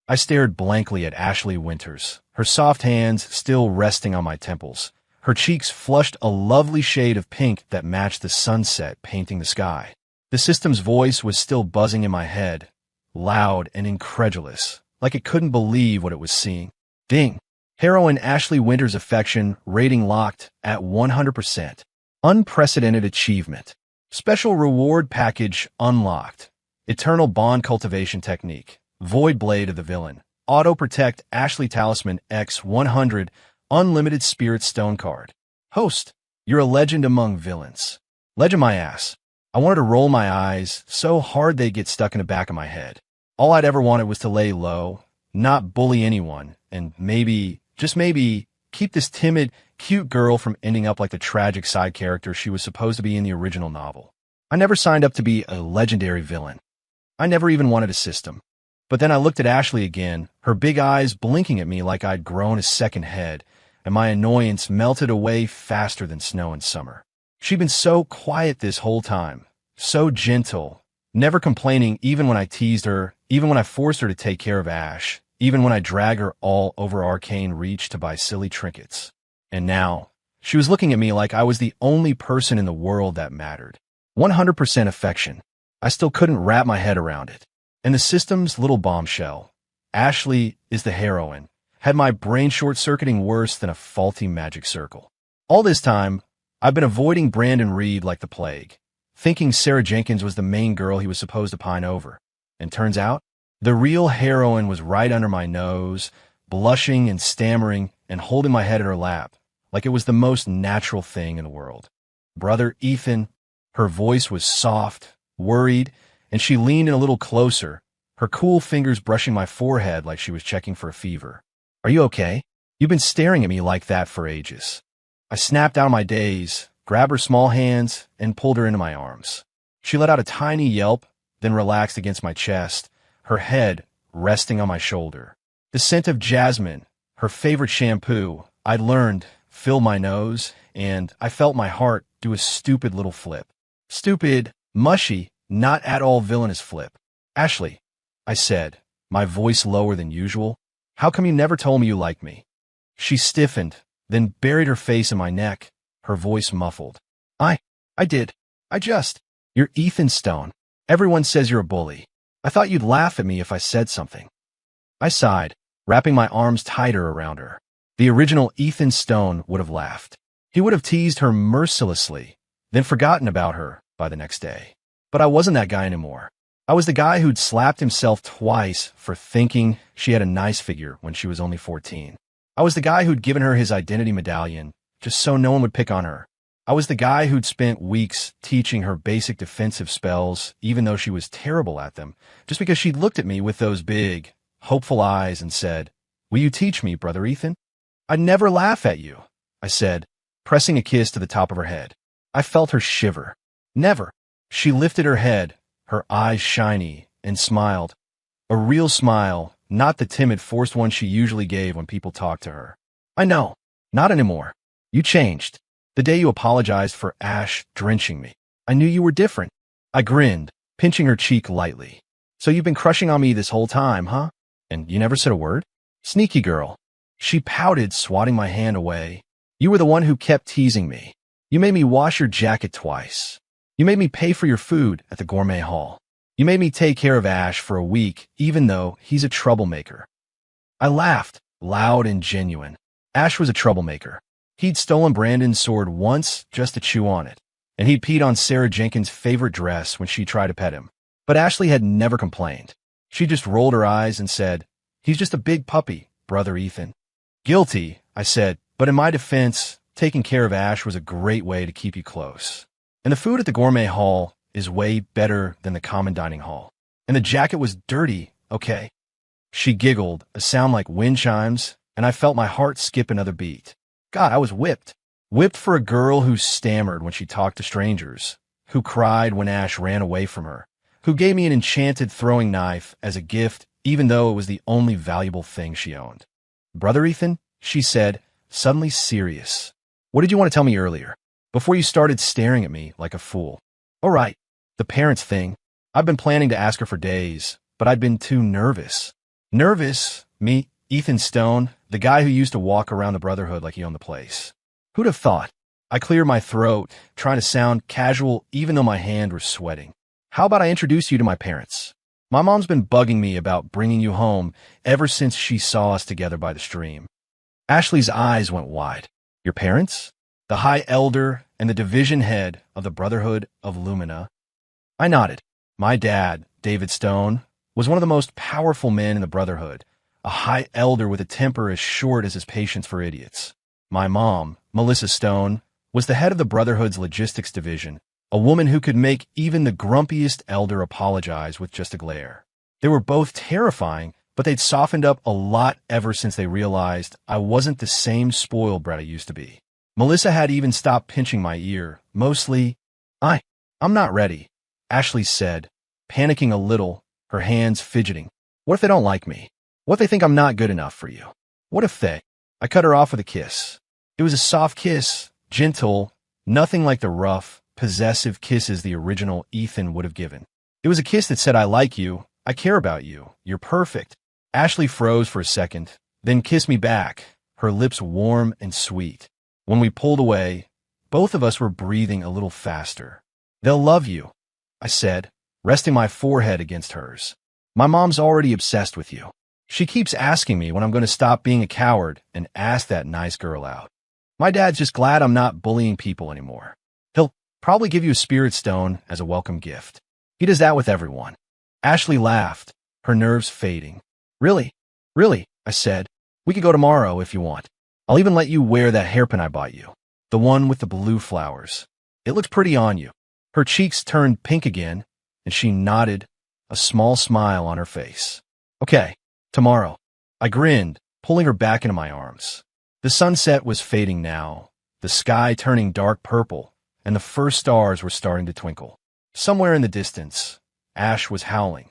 I stared blankly at Ashley Winters, her soft hands still resting on my temples. Her cheeks flushed a lovely shade of pink that matched the sunset painting the sky. The system's voice was still buzzing in my head, loud and incredulous, like it couldn't believe what it was seeing. Ding! Heroine Ashley Winters' affection rating locked at 100%. Unprecedented achievement. Special reward package unlocked. Eternal bond cultivation technique. Void Blade of the Villain. Auto Protect Ashley Talisman X 100. Unlimited Spirit Stone card. Host, you're a legend among villains. Legend my ass. I wanted to roll my eyes so hard they'd get stuck in the back of my head. All I'd ever wanted was to lay low, not bully anyone, and maybe, just maybe, keep this timid, cute girl from ending up like the tragic side character she was supposed to be in the original novel. I never signed up to be a legendary villain. I never even wanted a system. But then I looked at Ashley again, her big eyes blinking at me like I'd grown a second head, and my annoyance melted away faster than snow in summer. She'd been so quiet this whole time, so gentle, never complaining even when I teased her, even when I forced her to take care of Ash, even when I dragged her all over Arcane Reach to buy silly trinkets. And now, she was looking at me like I was the only person in the world that mattered. 100% affection. I still couldn't wrap my head around it. And the system's little bombshell, Ashley is the heroine, had my brain short-circuiting worse than a faulty magic circle. All this time, I've been avoiding Brandon Reed like the plague, thinking Sarah Jenkins was the main girl he was supposed to pine over. And turns out, the real heroine was right under my nose, blushing and stammering and holding my head at her lap, like it was the most natural thing in the world. Brother Ethan, her voice was soft, worried, and she leaned in a little closer, her cool fingers brushing my forehead like she was checking for a fever. Are you okay? You've been staring at me like that for ages. I snapped out of my daze, grabbed her small hands, and pulled her into my arms. She let out a tiny yelp, then relaxed against my chest, her head resting on my shoulder. The scent of jasmine, her favorite shampoo, I'd learned, filled my nose, and I felt my heart do a stupid little flip. Stupid, mushy, not at all villainous flip. Ashley, I said, my voice lower than usual, how come you never told me you liked me? She stiffened, then buried her face in my neck, her voice muffled. I did. You're Ethan Stone. Everyone says you're a bully. I thought you'd laugh at me if I said something. I sighed, wrapping my arms tighter around her. The original Ethan Stone would have laughed. He would have teased her mercilessly, then forgotten about her by the next day. But I wasn't that guy anymore. I was the guy who'd slapped himself twice for thinking she had a nice figure when she was only 14. I was the guy who'd given her his identity medallion just so no one would pick on her. I was the guy who'd spent weeks teaching her basic defensive spells, even though she was terrible at them, just because she'd looked at me with those big, hopeful eyes and said, "Will you teach me, Brother Ethan?" "I'd never laugh at you," I said, pressing a kiss to the top of her head. I felt her shiver. Never. She lifted her head, her eyes shiny, and smiled. A real smile, not the timid, forced one she usually gave when people talked to her. "I know. Not anymore. You changed. The day you apologized for Ash drenching me. I knew you were different." I grinned, pinching her cheek lightly. "So you've been crushing on me this whole time, huh? And you never said a word? Sneaky girl." She pouted, swatting my hand away. "You were the one who kept teasing me. You made me wash your jacket twice. You made me pay for your food at the gourmet hall. You made me take care of Ash for a week, even though he's a troublemaker." I laughed, loud and genuine. Ash was a troublemaker. He'd stolen Brandon's sword once just to chew on it, and he'd peed on Sarah Jenkins' favorite dress when she tried to pet him. But Ashley had never complained. She just rolled her eyes and said, "He's just a big puppy, Brother Ethan." "Guilty," I said, "but in my defense, taking care of Ash was a great way to keep you close. And the food at the gourmet hall is way better than the common dining hall. And the jacket was dirty, okay?" She giggled, a sound like wind chimes, and I felt my heart skip another beat. God, I was whipped. Whipped for a girl who stammered when she talked to strangers, who cried when Ash ran away from her, who gave me an enchanted throwing knife as a gift even though it was the only valuable thing she owned. "Brother Ethan," she said, suddenly serious. "What did you want to tell me earlier, before you started staring at me like a fool?" "All right, the parents thing. I've been planning to ask her for days, but I'd been too nervous." Nervous, me, Ethan Stone, the guy who used to walk around the Brotherhood like he owned the place. Who'd have thought? I cleared my throat, trying to sound casual even though my hand was sweating. How about I introduce you to my parents? My mom's been bugging me about bringing you home ever since she saw us together by the stream. Ashley's eyes went wide. Your parents? The High Elder and the division head of the Brotherhood of Lumina. I nodded. My dad, David Stone, was one of the most powerful men in the Brotherhood, a High Elder with a temper as short as his patience for idiots. My mom, Melissa Stone, was the head of the Brotherhood's logistics division, a woman who could make even the grumpiest elder apologize with just a glare. They were both terrifying, but they'd softened up a lot ever since they realized I wasn't the same spoiled brat I used to be. Melissa had even stopped pinching my ear, mostly, I'm not ready, Ashley said, panicking a little, her hands fidgeting. What if they don't like me? What if they think I'm not good enough for you? What if they... I cut her off with a kiss. It was a soft kiss, gentle, nothing like the rough, possessive kisses the original Ethan would have given. It was a kiss that said, I like you, I care about you, you're perfect. Ashley froze for a second, then kissed me back, her lips warm and sweet. When we pulled away, both of us were breathing a little faster. They'll love you, I said, resting my forehead against hers. My mom's already obsessed with you. She keeps asking me when I'm going to stop being a coward and ask that nice girl out. My dad's just glad I'm not bullying people anymore. He'll probably give you a spirit stone as a welcome gift. He does that with everyone. Ashley laughed, her nerves fading. Really? Really? I said. We could go tomorrow if you want. I'll even let you wear that hairpin I bought you. The one with the blue flowers. It looks pretty on you. Her cheeks turned pink again, and she nodded, a small smile on her face. Okay, tomorrow. I grinned, pulling her back into my arms. The sunset was fading now, the sky turning dark purple, and the first stars were starting to twinkle. Somewhere in the distance, Ash was howling,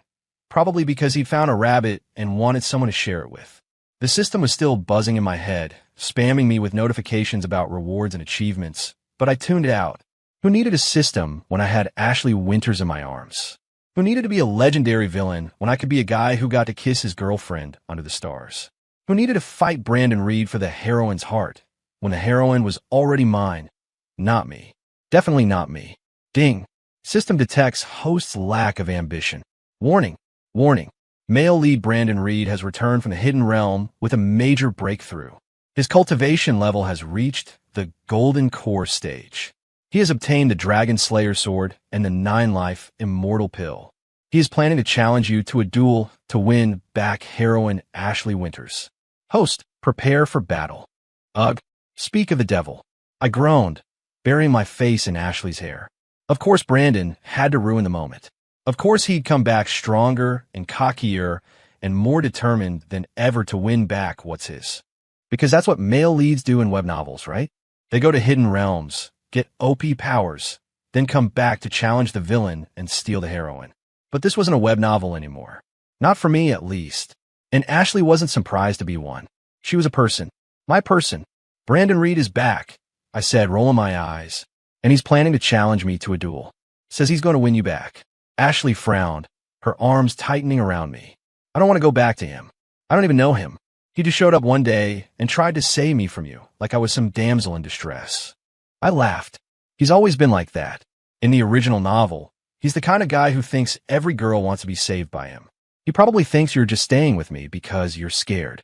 probably because he'd found a rabbit and wanted someone to share it with. The system was still buzzing in my head, spamming me with notifications about rewards and achievements, but I tuned it out. Who needed a system when I had Ashley Winters in my arms? Who needed to be a legendary villain when I could be a guy who got to kiss his girlfriend under the stars? Who needed to fight Brandon Reed for the heroine's heart when the heroine was already mine? Not me. Definitely not me. Ding. System detects host's lack of ambition. Warning. Warning. Male lead Brandon Reed has returned from the hidden realm with a major breakthrough. His cultivation level has reached the Golden Core stage. He has obtained the Dragon Slayer sword and the 9-life Immortal Pill. He is planning to challenge you to a duel to win back heroine Ashley Winters. Host, prepare for battle. Ugh, speak of the devil. I groaned, burying my face in Ashley's hair. Of course Brandon had to ruin the moment. Of course he'd come back stronger and cockier and more determined than ever to win back what's his. Because that's what male leads do in web novels, right? They go to hidden realms, get OP powers, then come back to challenge the villain and steal the heroine. But this wasn't a web novel anymore. Not for me, at least. And Ashley wasn't surprised to be one. She was a person. My person. Brandon Reed is back, I said, rolling my eyes. And he's planning to challenge me to a duel. Says he's going to win you back. Ashley frowned, her arms tightening around me. I don't want to go back to him. I don't even know him. He just showed up one day and tried to save me from you, like I was some damsel in distress. I laughed. He's always been like that. In the original novel, he's the kind of guy who thinks every girl wants to be saved by him. He probably thinks you're just staying with me because you're scared.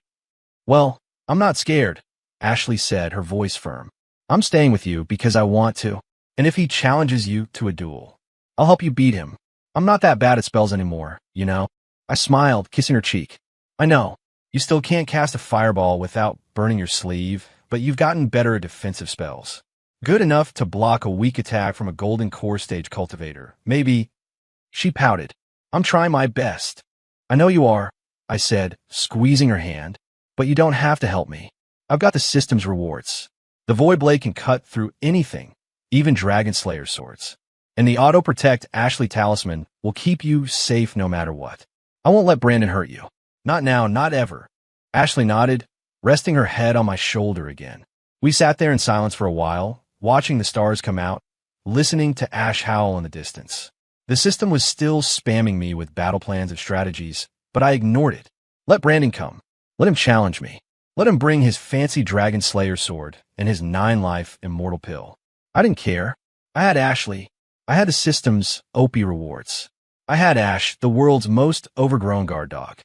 Well, I'm not scared, Ashley said, her voice firm. I'm staying with you because I want to. And if he challenges you to a duel, I'll help you beat him. I'm not that bad at spells anymore, you know? I smiled, kissing her cheek. I know. You still can't cast a fireball without burning your sleeve, but you've gotten better at defensive spells. Good enough to block a weak attack from a Golden Core stage cultivator. Maybe. She pouted. I'm trying my best. I know you are, I said, squeezing her hand, but you don't have to help me. I've got the system's rewards. The Void Blade can cut through anything, even Dragon Slayer swords. And the Auto Protect Ashley Talisman will keep you safe no matter what. I won't let Brandon hurt you. Not now, not ever. Ashley nodded, resting her head on my shoulder again. We sat there in silence for a while, watching the stars come out, listening to Ash howl in the distance. The system was still spamming me with battle plans and strategies, but I ignored it. Let Brandon come. Let him challenge me. Let him bring his fancy Dragon Slayer sword and his 9-life immortal pill. I didn't care. I had Ashley. I had the system's OP rewards. I had Ash, the world's most overgrown guard dog.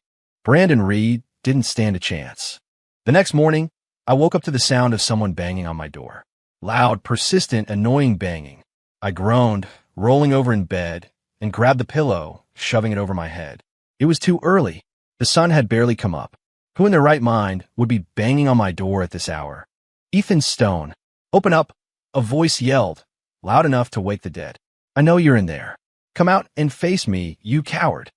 Brandon Reed didn't stand a chance. The next morning, I woke up to the sound of someone banging on my door. Loud, persistent, annoying banging. I groaned, rolling over in bed, and grabbed the pillow, shoving it over my head. It was too early. The sun had barely come up. Who in their right mind would be banging on my door at this hour? Ethan Stone. Open up, a voice yelled, loud enough to wake the dead. I know you're in there. Come out and face me, you coward.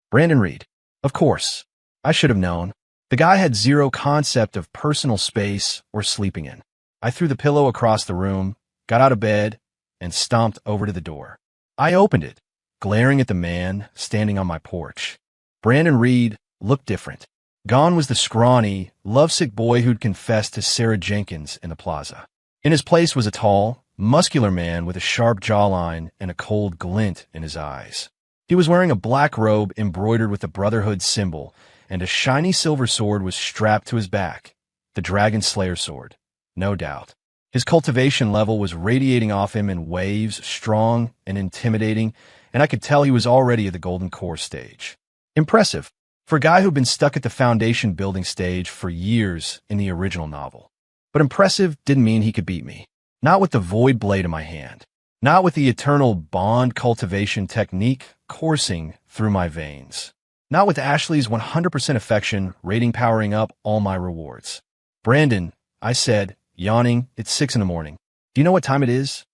Brandon Reed. Of course. I should have known. The guy had zero concept of personal space or sleeping in. I threw the pillow across the room, got out of bed, and stomped over to the door. I opened it, glaring at the man standing on my porch. Brandon Reed looked different. Gone was the scrawny, lovesick boy who'd confessed to Sarah Jenkins in the plaza. In his place was a tall, muscular man with a sharp jawline and a cold glint in his eyes. He was wearing a black robe embroidered with the Brotherhood symbol, and a shiny silver sword was strapped to his back. The Dragon Slayer sword, no doubt. His cultivation level was radiating off him in waves, strong and intimidating, and I could tell he was already at the Golden Core stage. Impressive, for a guy who'd been stuck at the foundation building stage for years in the original novel. But impressive didn't mean he could beat me. Not with the void blade in my hand. Not with the eternal bond cultivation technique coursing through my veins. Not with Ashley's 100% affection rating powering up all my rewards. Brandon, I said, yawning, it's 6 in the morning. Do you know what time it is?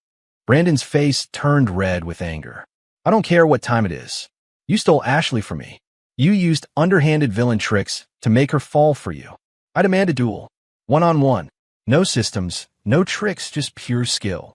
Brandon's face turned red with anger. I don't care what time it is. You stole Ashley from me. You used underhanded villain tricks to make her fall for you. I demand a duel. 1-on-1. No systems, no tricks, just pure skill.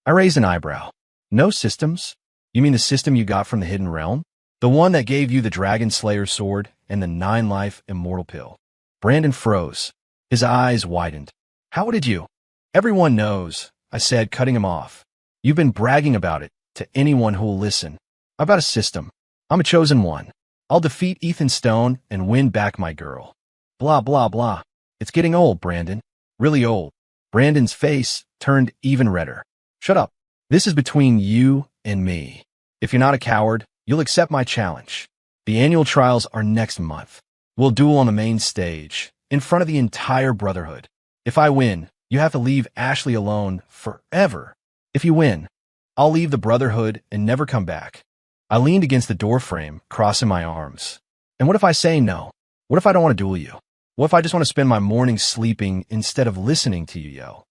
I raised an eyebrow. No systems? You mean the system you got from the Hidden Realm? The one that gave you the Dragon Slayer sword and the 9-life immortal pill. Brandon froze. His eyes widened. How did you? Everyone knows, I said, cutting him off. You've been bragging about it to anyone who'll listen. I've got a system. I'm a chosen one. I'll defeat Ethan Stone and win back my girl. Blah, blah, blah. It's getting old, Brandon. Really old. Brandon's face turned even redder. Shut up. This is between you and me. If you're not a coward, you'll accept my challenge. The annual trials are next month. We'll duel on the main stage, in front of the entire Brotherhood. If I win, you have to leave Ashley alone forever. If you win, I'll leave the Brotherhood and never come back. I leaned against the doorframe, crossing my arms. And what if I say no? What if I don't want to duel you? What if I just want to spend my mornings sleeping instead of listening to you yell?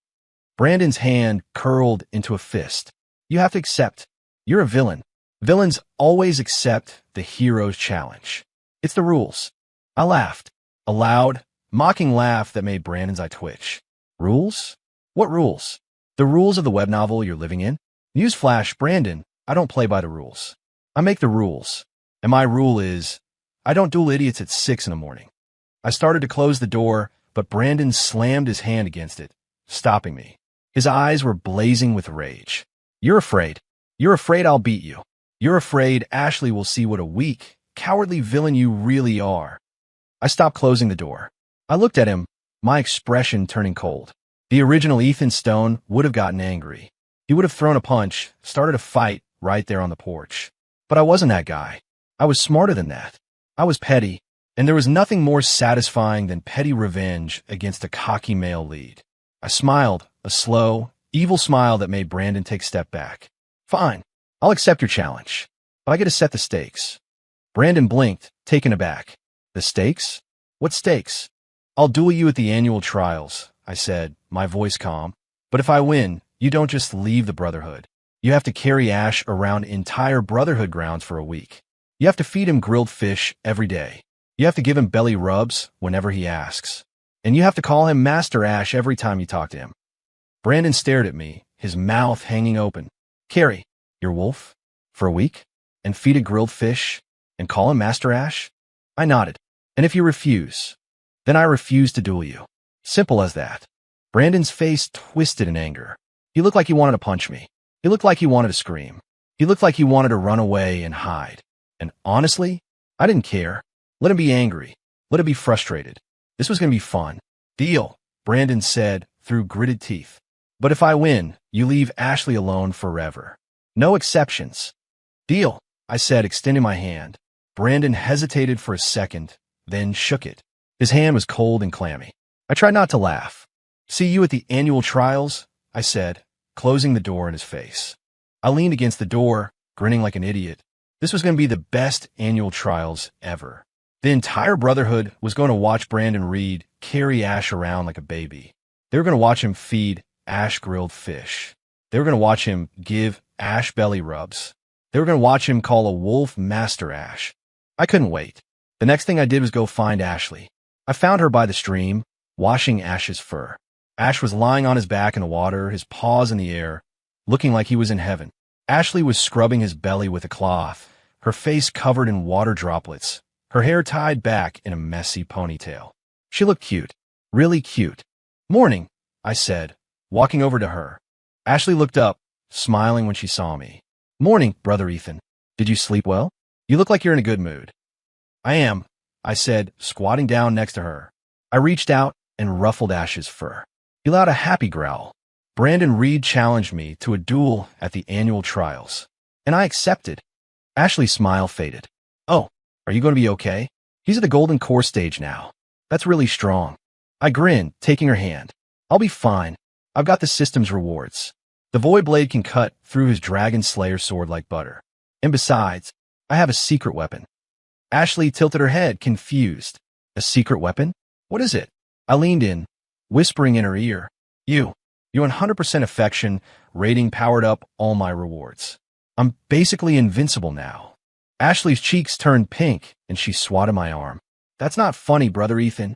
Brandon's hand curled into a fist. You have to accept. You're a villain. Villains always accept the hero's challenge. It's the rules. I laughed. A loud, mocking laugh that made Brandon's eye twitch. Rules? What rules? The rules of the web novel you're living in? Newsflash, Brandon, I don't play by the rules. I make the rules. And my rule is, I don't duel idiots at 6 in the morning. I started to close the door, but Brandon slammed his hand against it, stopping me. His eyes were blazing with rage. You're afraid. You're afraid I'll beat you. You're afraid Ashley will see what a weak, cowardly villain you really are. I stopped closing the door. I looked at him, my expression turning cold. The original Ethan Stone would have gotten angry. He would have thrown a punch, started a fight right there on the porch. But I wasn't that guy. I was smarter than that. I was petty, and there was nothing more satisfying than petty revenge against a cocky male lead. I smiled, a slow, evil smile that made Brandon take a step back. Fine, I'll accept your challenge, but I get to set the stakes. Brandon blinked, taken aback. The stakes? What stakes? I'll duel you at the annual trials, I said, my voice calm. But if I win, you don't just leave the Brotherhood. You have to carry Ash around entire Brotherhood grounds for a week. You have to feed him grilled fish every day. You have to give him belly rubs whenever he asks. And you have to call him Master Ash every time you talk to him. Brandon stared at me, his mouth hanging open. Carry your wolf for a week and feed a grilled fish and call him Master Ash? I nodded. And if you refuse, then I refuse to duel you. Simple as that. Brandon's face twisted in anger. He looked like he wanted to punch me. He looked like he wanted to scream. He looked like he wanted to run away and hide. And honestly, I didn't care. Let him be angry. Let him be frustrated. This was going to be fun. Deal, Brandon said through gritted teeth. But if I win, you leave Ashley alone forever. No exceptions. Deal, I said, extending my hand. Brandon hesitated for a second, then shook it. His hand was cold and clammy. I tried not to laugh. See you at the annual trials, I said, closing the door in his face. I leaned against the door, grinning like an idiot. This was going to be the best annual trials ever. The entire Brotherhood was going to watch Brandon Reed carry Ash around like a baby. They were going to watch him feed Ash grilled fish. They were going to watch him give Ash belly rubs. They were going to watch him call a wolf Master Ash. I couldn't wait. The next thing I did was go find Ashley. I found her by the stream, washing Ash's fur. Ash was lying on his back in the water, his paws in the air, looking like he was in heaven. Ashley was scrubbing his belly with a cloth, her face covered in water droplets, her hair tied back in a messy ponytail. She looked cute, really cute. Morning, I said, walking over to her. Ashley looked up, smiling when she saw me. Morning, Brother Ethan. Did you sleep well? You look like you're in a good mood. I am, I said, squatting down next to her. I reached out and ruffled Ash's fur. He let out a happy growl. Brandon Reed challenged me to a duel at the annual trials, and I accepted. Ashley's smile faded. Oh, are you going to be okay? He's at the Golden Core stage now. That's really strong. I grinned, taking her hand. I'll be fine. I've got the system's rewards. The Void Blade can cut through his Dragon Slayer sword like butter. And besides, I have a secret weapon. Ashley tilted her head, confused. A secret weapon? What is it? I leaned in, whispering in her ear. You 100% affection rating powered up all my rewards. I'm basically invincible now. Ashley's cheeks turned pink, and she swatted my arm. That's not funny, Brother Ethan.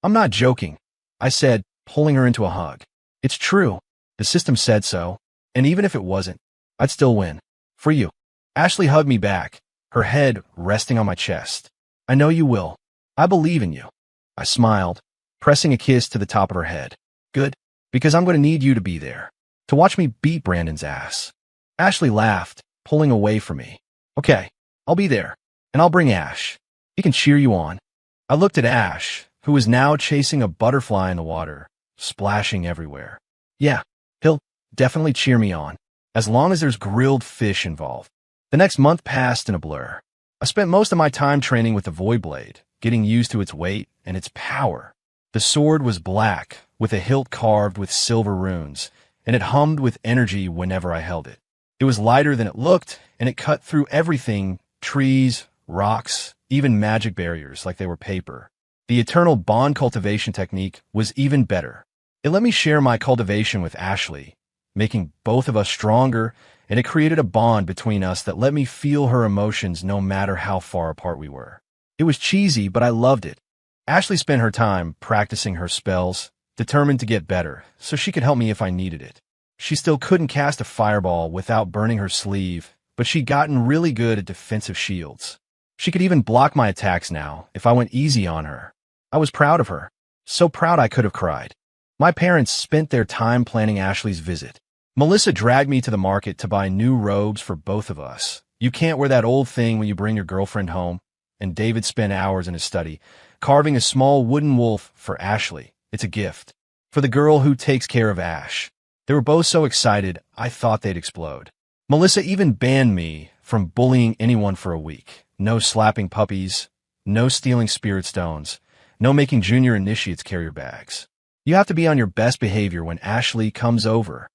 I'm not joking, I said, pulling her into a hug. It's true. The system said so, and even if it wasn't, I'd still win. For you. Ashley hugged me back, her head resting on my chest. I know you will. I believe in you. I smiled, pressing a kiss to the top of her head. Good, because I'm going to need you to be there, to watch me beat Brandon's ass. Ashley laughed, pulling away from me. Okay, I'll be there, and I'll bring Ash. He can cheer you on. I looked at Ash, who was now chasing a butterfly in the water, splashing everywhere. Yeah, he'll definitely cheer me on, as long as there's grilled fish involved. The next month passed in a blur. I spent most of my time training with the Void Blade, getting used to its weight and its power. The sword was black, with a hilt carved with silver runes, and it hummed with energy whenever I held it. It was lighter than it looked, and it cut through everything, trees, rocks, even magic barriers like they were paper. The eternal bond cultivation technique was even better. It let me share my cultivation with Ashley, making both of us stronger, and it created a bond between us that let me feel her emotions no matter how far apart we were. It was cheesy, but I loved it. Ashley spent her time practicing her spells, determined to get better, so she could help me if I needed it. She still couldn't cast a fireball without burning her sleeve, but she'd gotten really good at defensive shields. She could even block my attacks now if I went easy on her. I was proud of her. So proud I could have cried. My parents spent their time planning Ashley's visit. Melissa dragged me to the market to buy new robes for both of us. You can't wear that old thing when you bring your girlfriend home. And David spent hours in his study, carving a small wooden wolf for Ashley. It's a gift. For the girl who takes care of Ash. They were both so excited, I thought they'd explode. Melissa even banned me from bullying anyone for a week. No slapping puppies, no stealing spirit stones, no making junior initiates carry your bags. You have to be on your best behavior when Ashley comes over.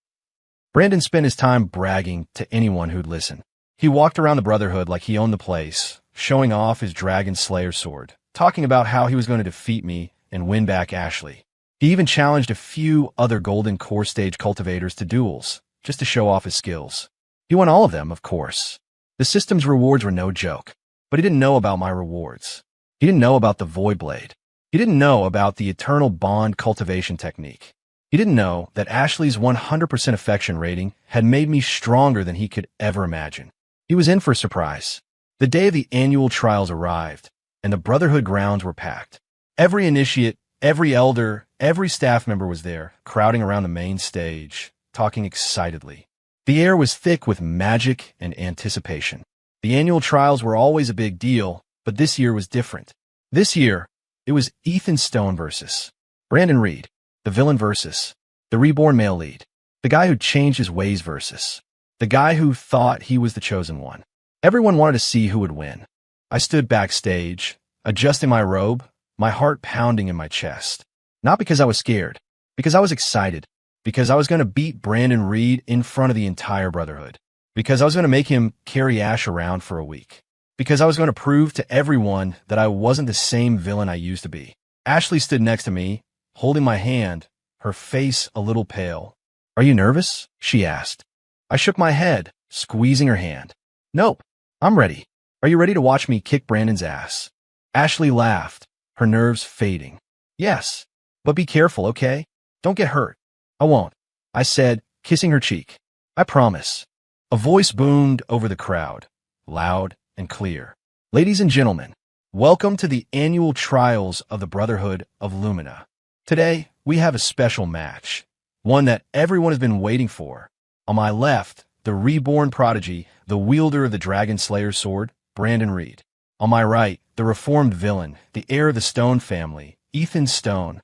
Brandon spent his time bragging to anyone who'd listen. He walked around the Brotherhood like he owned the place, showing off his Dragon Slayer sword, talking about how he was going to defeat me and win back Ashley. He even challenged a few other Golden Core stage cultivators to duels, just to show off his skills. He won all of them, of course. The system's rewards were no joke, but he didn't know about my rewards. He didn't know about the Void Blade. He didn't know about the eternal bond cultivation technique. He didn't know that Ashley's 100% affection rating had made me stronger than he could ever imagine. He was in for a surprise. The day of the annual trials arrived, and the Brotherhood grounds were packed. Every initiate, every elder, every staff member was there, crowding around the main stage, talking excitedly. The air was thick with magic and anticipation. The annual trials were always a big deal, but this year was different. This year, it was Ethan Stone versus Brandon Reed, the villain versus the reborn male lead, the guy who changed his ways versus the guy who thought he was the chosen one. Everyone wanted to see who would win. I stood backstage, adjusting my robe, my heart pounding in my chest. Not because I was scared, because I was excited, because I was going to beat Brandon Reed in front of the entire Brotherhood, because I was going to make him carry Ash around for a week, because I was going to prove to everyone that I wasn't the same villain I used to be. Ashley stood next to me, holding my hand, her face a little pale. "Are you nervous?" she asked. I shook my head, squeezing her hand. "Nope, I'm ready. Are you ready to watch me kick Brandon's ass?" Ashley laughed, her nerves fading. "Yes, but be careful, okay? Don't get hurt." "I won't," I said, kissing her cheek. "I promise." A voice boomed over the crowd, loud and clear. "Ladies and gentlemen, welcome to the annual trials of the Brotherhood of Lumina. Today, we have a special match, one that everyone has been waiting for. On my left, the reborn prodigy, the wielder of the Dragon Slayer's sword, Brandon Reed. On my right, the reformed villain, the heir of the Stone family, Ethan Stone.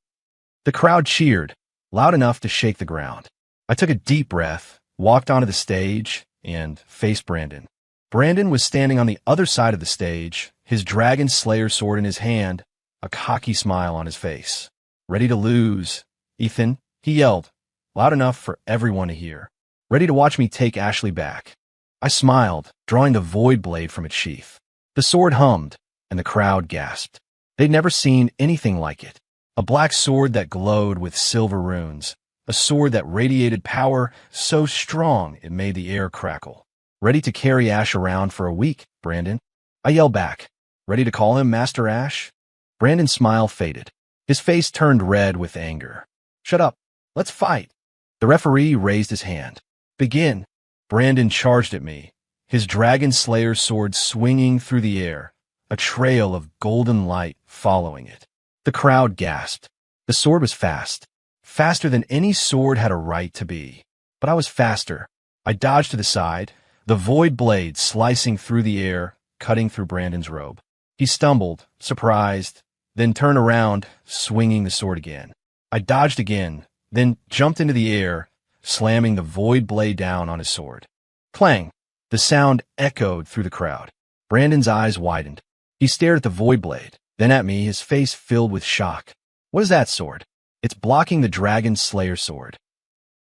The crowd cheered, loud enough to shake the ground. I took a deep breath, walked onto the stage, and faced Brandon. Brandon was standing on the other side of the stage, his Dragon Slayer sword in his hand, a cocky smile on his face. "Ready to lose, Ethan?" he yelled, loud enough for everyone to hear. "Ready to watch me take Ashley back?" I smiled, drawing the void blade from its sheath. The sword hummed, and the crowd gasped. They'd never seen anything like it. A black sword that glowed with silver runes. A sword that radiated power so strong it made the air crackle. "Ready to carry Ash around for a week, Brandon?" I yelled back. "Ready to call him Master Ash?" Brandon's smile faded. His face turned red with anger. "Shut up. Let's fight." The referee raised his hand. "Begin." Brandon charged at me, his Dragon Slayer's sword swinging through the air, a trail of golden light following it. The crowd gasped. The sword was fast, faster than any sword had a right to be. But I was faster. I dodged to the side, the void blade slicing through the air, cutting through Brandon's robe. He stumbled, surprised, then turned around, swinging the sword again. I dodged again, then jumped into the air, slamming the void blade down on his sword. Clang! The sound echoed through the crowd. Brandon's eyes widened. He stared at the void blade, then at me, his face filled with shock. "What is that sword?" "It's blocking the Dragon Slayer sword."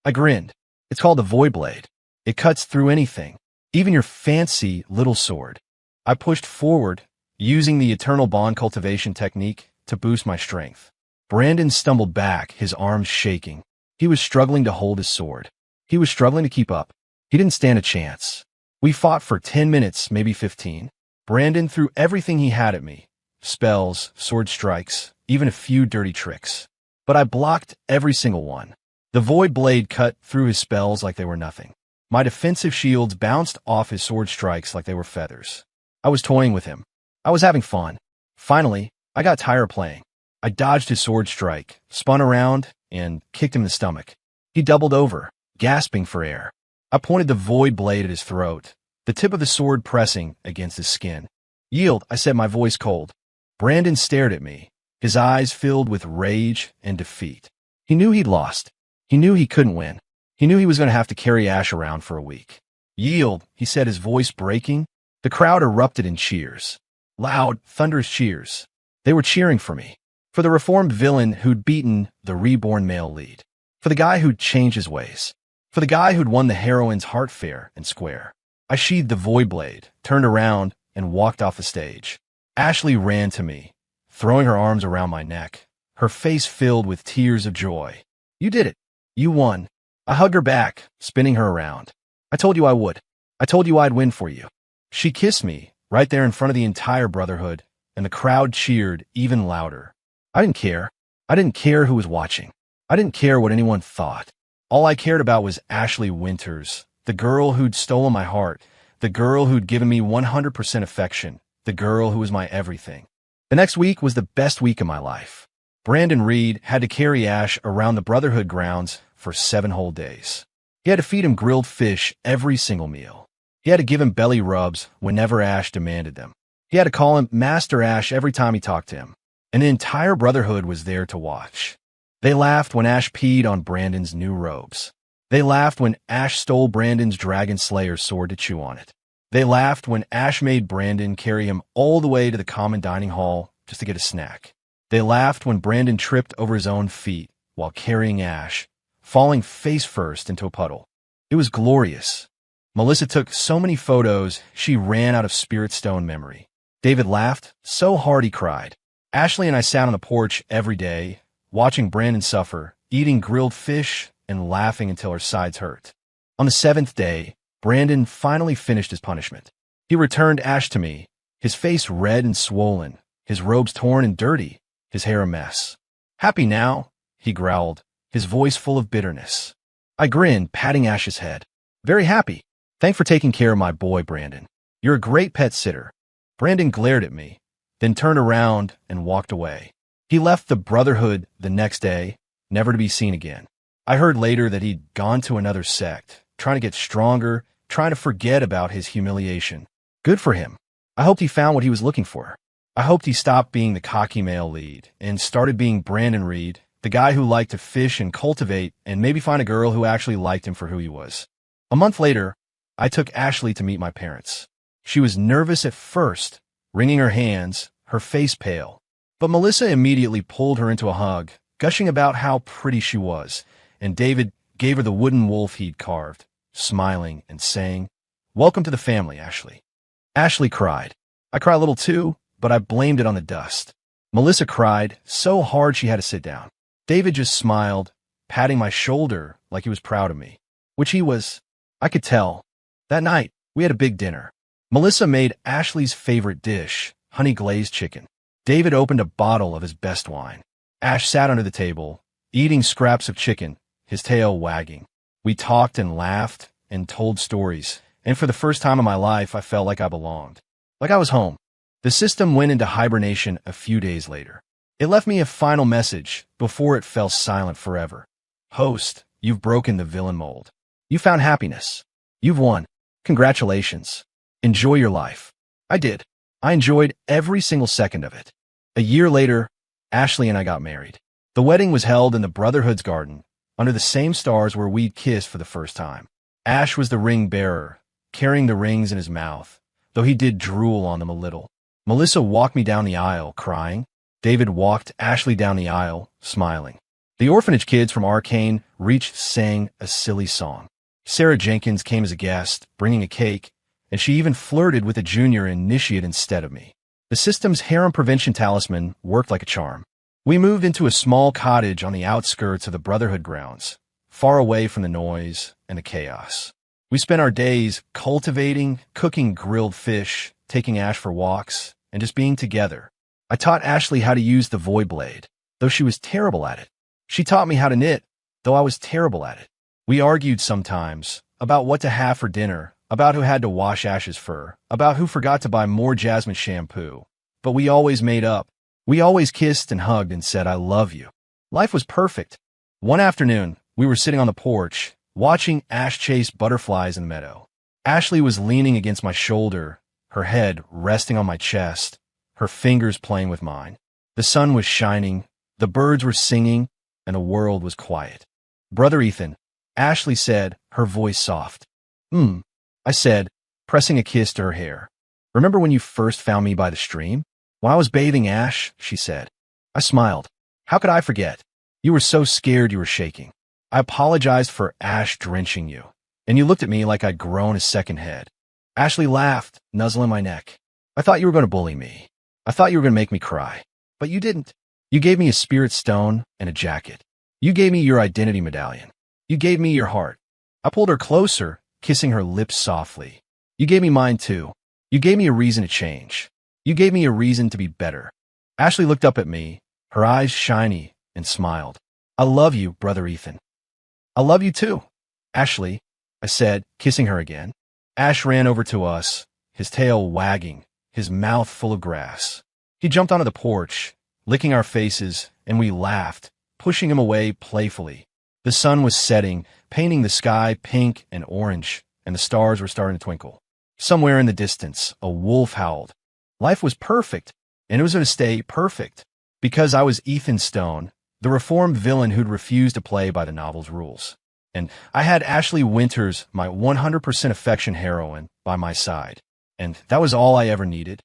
I grinned. "It's called the void blade. It cuts through anything, even your fancy little sword." I pushed forward, using the Eternal Bond cultivation technique to boost my strength. Brandon stumbled back, his arms shaking. He was struggling to hold his sword. He was struggling to keep up. He didn't stand a chance. We fought for 10 minutes, maybe 15. Brandon threw everything he had at me. Spells, sword strikes, even a few dirty tricks. But I blocked every single one. The void blade cut through his spells like they were nothing. My defensive shields bounced off his sword strikes like they were feathers. I was toying with him. I was having fun. Finally, I got tired of playing. I dodged his sword strike, spun around, and kicked him in the stomach. He doubled over, gasping for air. I pointed the void blade at his throat, the tip of the sword pressing against his skin. "Yield," I said, my voice cold. Brandon stared at me, his eyes filled with rage and defeat. He knew he'd lost. He knew he couldn't win. He knew he was going to have to carry Ash around for a week. "Yield," he said, his voice breaking. The crowd erupted in cheers. Loud, thunderous cheers. They were cheering for me. For the reformed villain who'd beaten the reborn male lead. For the guy who'd changed his ways. For the guy who'd won the heroine's heart fair and square. I sheathed the void blade, turned around, and walked off the stage. Ashley ran to me, throwing her arms around my neck, her face filled with tears of joy. "You did it. You won." I hugged her back, spinning her around. "I told you I would. I told you I'd win for you." She kissed me, right there in front of the entire Brotherhood, and the crowd cheered even louder. I didn't care. I didn't care who was watching. I didn't care what anyone thought. All I cared about was Ashley Winters, the girl who'd stolen my heart, the girl who'd given me 100% affection, the girl who was my everything. The next week was the best week of my life. Brandon Reed had to carry Ash around the Brotherhood grounds for 7 whole days. He had to feed him grilled fish every single meal. He had to give him belly rubs whenever Ash demanded them. He had to call him Master Ash every time he talked to him, and the entire Brotherhood was there to watch. They laughed when Ash peed on Brandon's new robes. They laughed when Ash stole Brandon's Dragon Slayer sword to chew on it. They laughed when Ash made Brandon carry him all the way to the common dining hall just to get a snack. They laughed when Brandon tripped over his own feet while carrying Ash, falling face first into a puddle. It was glorious. Melissa took so many photos, she ran out of Spirit Stone memory. David laughed so hard he cried. Ashley and I sat on the porch every day, watching Brandon suffer, eating grilled fish, and laughing until our sides hurt. On the 7th day, Brandon finally finished his punishment. He returned Ash to me, his face red and swollen, his robes torn and dirty, his hair a mess. "Happy now?" he growled, his voice full of bitterness. I grinned, patting Ash's head. "Very happy. Thanks for taking care of my boy, Brandon. You're a great pet sitter." Brandon glared at me, then turned around and walked away. He left the Brotherhood the next day, never to be seen again. I heard later that he'd gone to another sect, trying to get stronger, trying to forget about his humiliation. Good for him. I hoped he found what he was looking for. I hoped he stopped being the cocky male lead and started being Brandon Reed, the guy who liked to fish and cultivate and maybe find a girl who actually liked him for who he was. A month later, I took Ashley to meet my parents. She was nervous at first, wringing her hands, her face pale. But Melissa immediately pulled her into a hug, gushing about how pretty she was, and David gave her the wooden wolf he'd carved, smiling and saying, "Welcome to the family, Ashley." Ashley cried. I cried a little too, but I blamed it on the dust. Melissa cried so hard she had to sit down. David just smiled, patting my shoulder like he was proud of me, which he was. I could tell. That night, we had a big dinner. Melissa made Ashley's favorite dish, honey glazed chicken. David opened a bottle of his best wine. Ash sat under the table, eating scraps of chicken, his tail wagging. We talked and laughed and told stories, and for the first time in my life, I felt like I belonged. Like I was home. The system went into hibernation a few days later. It left me a final message before it fell silent forever. "Host, you've broken the villain mold. You found happiness. You've won. Congratulations. Enjoy your life." I did. I enjoyed every single second of it. A year later, Ashley and I got married. The wedding was held in the Brotherhood's garden, under the same stars where we'd kissed for the first time. Ash was the ring bearer, carrying the rings in his mouth, though he did drool on them a little. Melissa walked me down the aisle, crying. David walked Ashley down the aisle, smiling. The orphanage kids from Arcane reached sang a silly song. Sarah Jenkins came as a guest, bringing a cake, and she even flirted with a junior initiate instead of me. The system's harem prevention talisman worked like a charm. We moved into a small cottage on the outskirts of the Brotherhood grounds, far away from the noise and the chaos. We spent our days cultivating, cooking grilled fish, taking Ash for walks, and just being together. I taught Ashley how to use the Void Blade, though she was terrible at it. She taught me how to knit, though I was terrible at it. We argued sometimes about what to have for dinner, about who had to wash Ash's fur, about who forgot to buy more jasmine shampoo. But we always made up. We always kissed and hugged and said, "I love you." Life was perfect. One afternoon, we were sitting on the porch, watching Ash chase butterflies in the meadow. Ashley was leaning against my shoulder, her head resting on my chest, her fingers playing with mine. The sun was shining, the birds were singing, and the world was quiet. "Brother Ethan," Ashley said, her voice soft. I said, pressing a kiss to her hair. "Remember when you first found me by the stream? When I was bathing Ash," she said. I smiled. "How could I forget? You were so scared you were shaking. I apologized for Ash drenching you, and you looked at me like I'd grown a second head." Ashley laughed, nuzzling my neck. "I thought you were going to bully me. I thought you were going to make me cry. But you didn't. You gave me a spirit stone and a jacket. You gave me your identity medallion. You gave me your heart." I pulled her closer, kissing her lips softly. "You gave me mine too. You gave me a reason to change. You gave me a reason to be better." Ashley looked up at me, her eyes shiny, and smiled. "I love you, Brother Ethan." "I love you too, Ashley," I said, kissing her again. Ash ran over to us, his tail wagging, his mouth full of grass. He jumped onto the porch, licking our faces, and we laughed, pushing him away playfully. The sun was setting, painting the sky pink and orange, and the stars were starting to twinkle. Somewhere in the distance, a wolf howled. Life was perfect, and it was going to stay perfect. Because I was Ethan Stone, the reformed villain who'd refused to play by the novel's rules. And I had Ashley Winters, my 100% affection heroine, by my side. And that was all I ever needed.